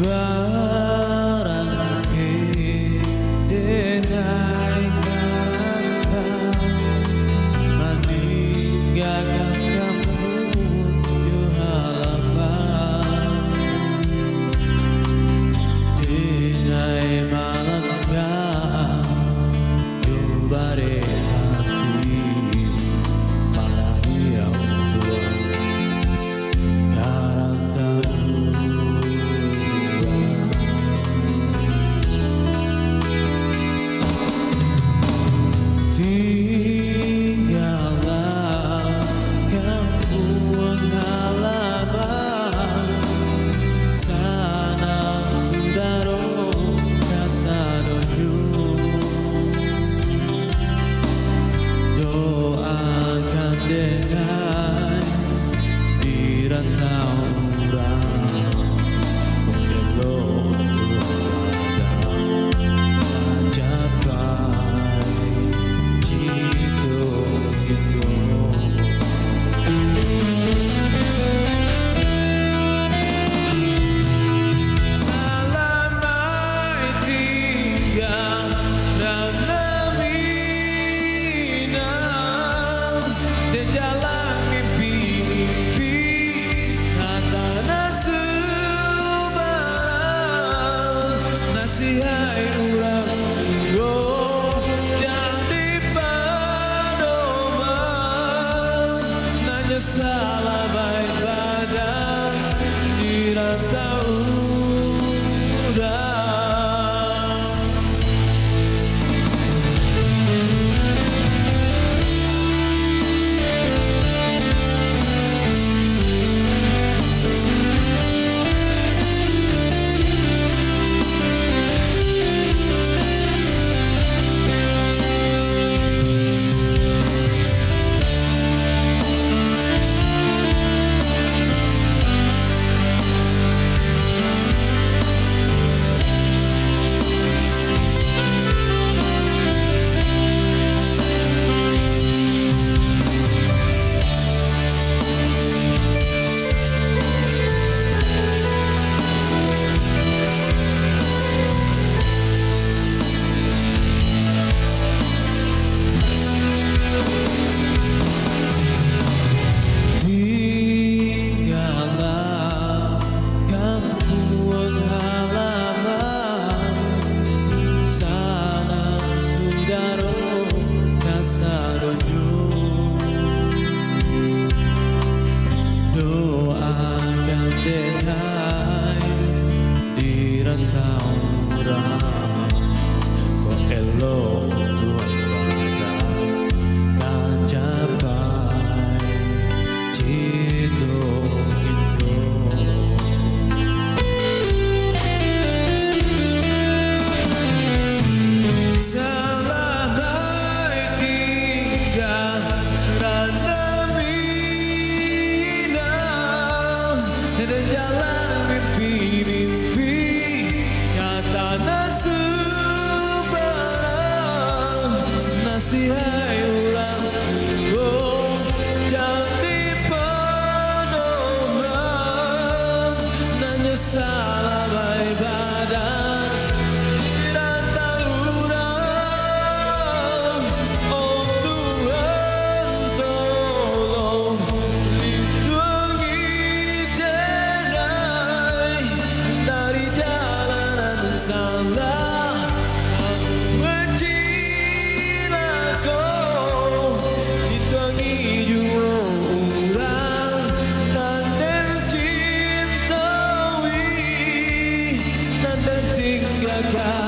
Barang denai karanta meninggalkan kamu di halaman denai malangga coba deh hati marahi auto karanta tinggallah kampung halaman sana saudara kasadonyo doakan dengan di rantau orang mengelok jalan mimpi-mimpi kata nasubarang nasihai urang yo jadi padoman nanya salah baik badan di rantau udang. Doakan denai di rantau orang kok elok tuan badan kan capai cito itu salah baik tinggal dan jalan mimpi-mimpi nyata nasubarang nasihai ulang oh jadi pedoman nanya salah baik badan di rantau urang oh Tuhan tolong salah menjilago ditangi jua orang dan cintawi dan tinggalkan